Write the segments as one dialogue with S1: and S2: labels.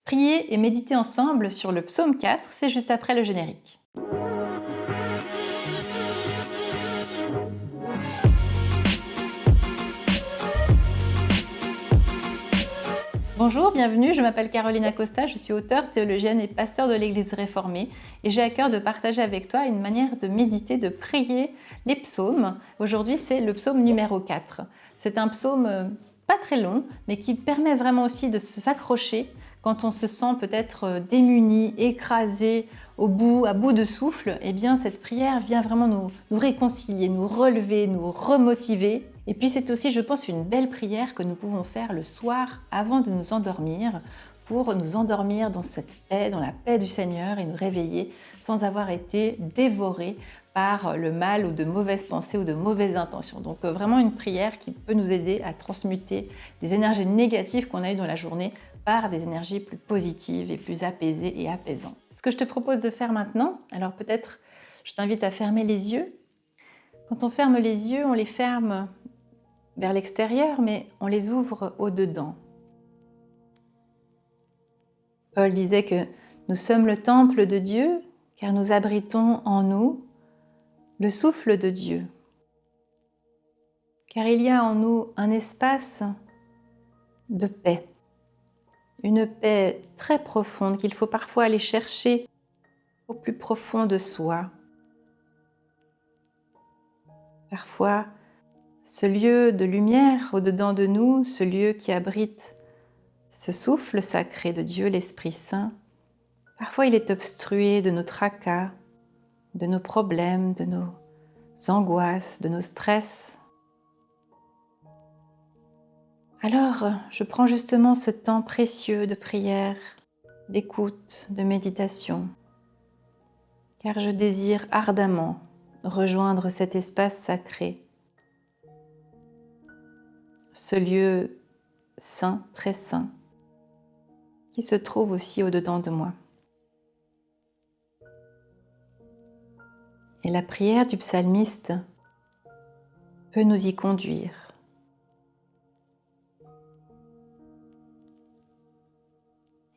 S1: Prier et méditer ensemble sur le psaume 4, c'est juste après le générique. Bonjour, bienvenue, je m'appelle Caroline Acosta, je suis auteure, théologienne et pasteur de l'Église réformée et j'ai à cœur de partager avec toi une manière de méditer, de prier les psaumes. Aujourd'hui, c'est le psaume numéro 4. C'est un psaume pas très long, mais qui permet vraiment aussi de s'accrocher quand on se sent peut-être démuni, écrasé, à bout de souffle. Eh bien, cette prière vient vraiment nous réconcilier, nous relever, nous remotiver. Et puis c'est aussi, je pense, une belle prière que nous pouvons faire le soir avant de nous endormir pour nous endormir dans cette paix, dans la paix du Seigneur et nous réveiller sans avoir été dévorés par le mal ou de mauvaises pensées ou de mauvaises intentions. Donc vraiment une prière qui peut nous aider à transmuter des énergies négatives qu'on a eues dans la journée par des énergies plus positives et plus apaisées et apaisantes. Ce que je te propose de faire maintenant, alors peut-être je t'invite à fermer les yeux. Quand on ferme les yeux, on les ferme vers l'extérieur, mais on les ouvre au-dedans. Paul disait que nous sommes le temple de Dieu, car nous abritons en nous le souffle de Dieu. Car il y a en nous un espace de paix, une paix très profonde qu'il faut parfois aller chercher au plus profond de soi. Parfois, ce lieu de lumière au-dedans de nous, ce lieu qui abrite ce souffle sacré de Dieu, l'Esprit Saint, parfois il est obstrué de nos tracas, de nos problèmes, de nos angoisses, de nos stress. Alors, je prends justement ce temps précieux de prière, d'écoute, de méditation, car je désire ardemment rejoindre cet espace sacré, ce lieu saint, très saint, qui se trouve aussi au-dedans de moi. Et la prière du psalmiste peut nous y conduire.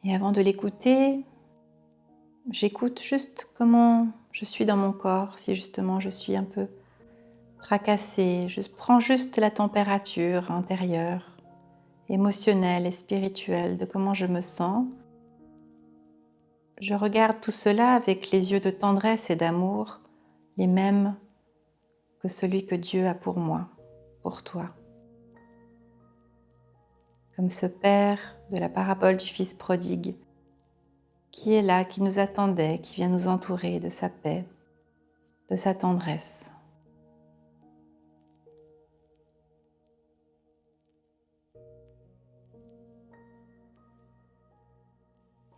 S1: Et avant de l'écouter, j'écoute juste comment je suis dans mon corps, si justement je suis un peu tracassée. Je prends juste la température intérieure, émotionnelle et spirituelle de comment je me sens. Je regarde tout cela avec les yeux de tendresse et d'amour, les mêmes que celui que Dieu a pour moi, pour toi. Comme ce Père de la parabole du Fils prodigue, qui est là, qui nous attendait, qui vient nous entourer de sa paix, de sa tendresse.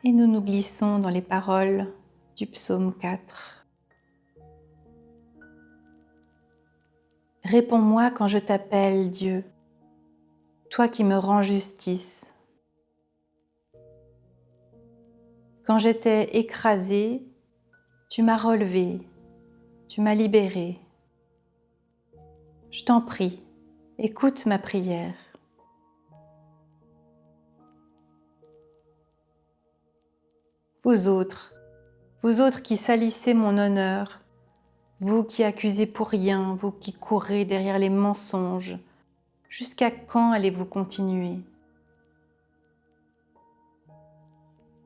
S1: Et nous nous glissons dans les paroles du psaume 4. Réponds-moi quand je t'appelle, Dieu, toi qui me rends justice. Quand j'étais écrasée, tu m'as relevée, tu m'as libérée. Je t'en prie, écoute ma prière. Vous autres qui salissez mon honneur, vous qui accusez pour rien, vous qui courez derrière les mensonges, jusqu'à quand allez-vous continuer?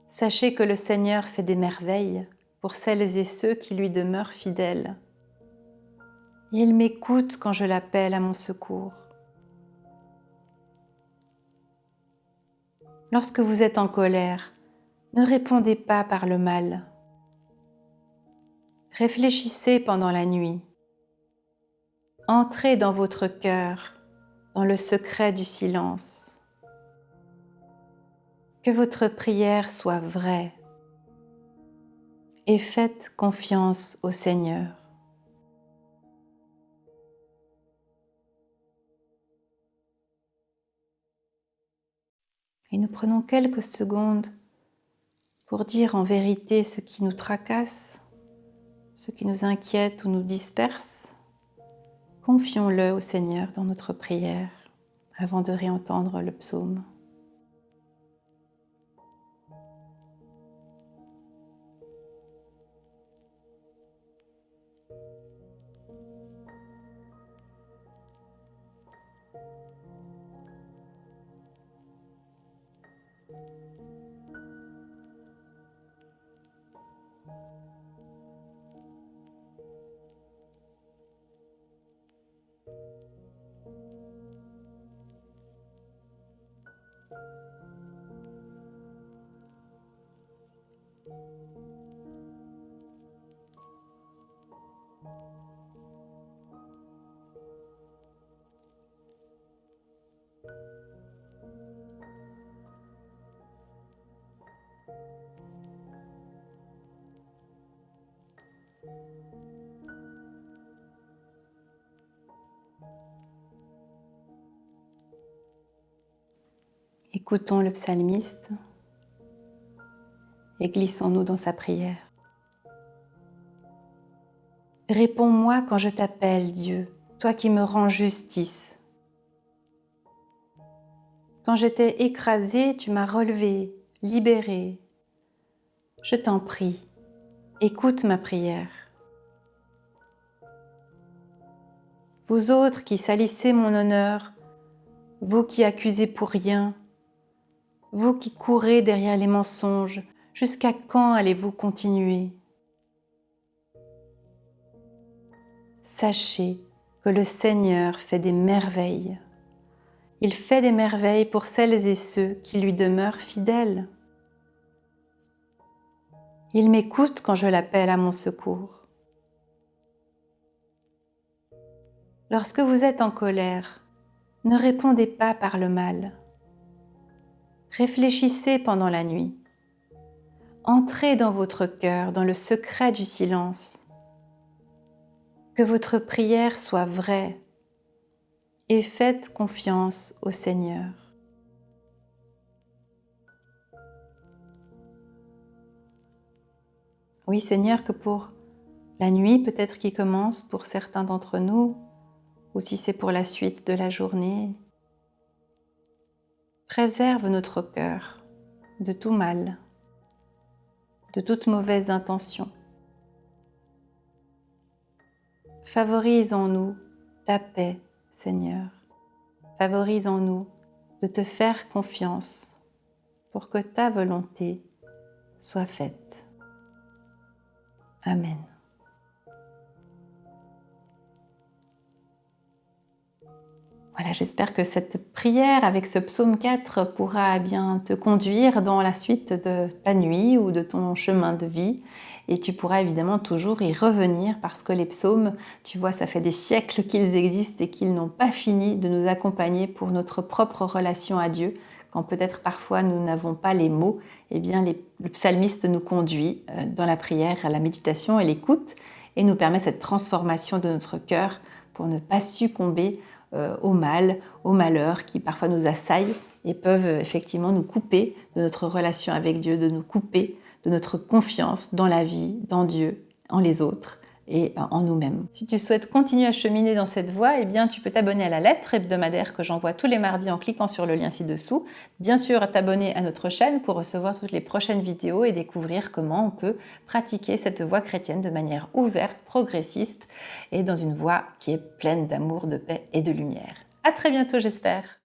S1: Sachez que le Seigneur fait des merveilles pour celles et ceux qui lui demeurent fidèles. Il m'écoute quand je l'appelle à mon secours. Lorsque vous êtes en colère, ne répondez pas par le mal. Réfléchissez pendant la nuit. Entrez dans votre cœur, dans le secret du silence. Que votre prière soit vraie et faites confiance au Seigneur. Et nous prenons quelques secondes pour dire en vérité ce qui nous tracasse, ce qui nous inquiète ou nous disperse. Confions-le au Seigneur dans notre prière avant de réentendre le psaume. Écoutons le psalmiste et glissons-nous dans sa prière. Réponds-moi quand je t'appelle, Dieu, toi qui me rends justice. Quand j'étais écrasée, tu m'as relevée, libérée. Je t'en prie, écoute ma prière. Vous autres qui salissez mon honneur, vous qui accusez pour rien, vous qui courez derrière les mensonges, jusqu'à quand allez-vous continuer? Sachez que le Seigneur fait des merveilles. Il fait des merveilles pour celles et ceux qui lui demeurent fidèles. Il m'écoute quand je l'appelle à mon secours. Lorsque vous êtes en colère, ne répondez pas par le mal. Réfléchissez pendant la nuit. Entrez dans votre cœur, dans le secret du silence. Que votre prière soit vraie et faites confiance au Seigneur. Oui, Seigneur, que pour la nuit peut-être qui commence pour certains d'entre nous, ou si c'est pour la suite de la journée, préserve notre cœur de tout mal, de toute mauvaise intention. Favorise en nous ta paix, Seigneur. Favorise en nous de te faire confiance pour que ta volonté soit faite. Amen. Voilà, j'espère que cette prière avec ce psaume 4 pourra bien te conduire dans la suite de ta nuit ou de ton chemin de vie. Et tu pourras évidemment toujours y revenir parce que les psaumes, tu vois, ça fait des siècles qu'ils existent et qu'ils n'ont pas fini de nous accompagner pour notre propre relation à Dieu. Quand peut-être parfois nous n'avons pas les mots, eh bien le psalmiste nous conduit dans la prière, à la méditation et l'écoute et nous permet cette transformation de notre cœur pour ne pas succomber au mal, au malheur qui parfois nous assaillent et peuvent effectivement nous couper de notre relation avec Dieu, de nous couper de notre confiance dans la vie, dans Dieu, en les autres et en nous-mêmes. Si tu souhaites continuer à cheminer dans cette voie, eh bien tu peux t'abonner à la lettre hebdomadaire que j'envoie tous les mardis en cliquant sur le lien ci-dessous. Bien sûr, t'abonner à notre chaîne pour recevoir toutes les prochaines vidéos et découvrir comment on peut pratiquer cette voie chrétienne de manière ouverte, progressiste et dans une voie qui est pleine d'amour, de paix et de lumière. À très bientôt, j'espère.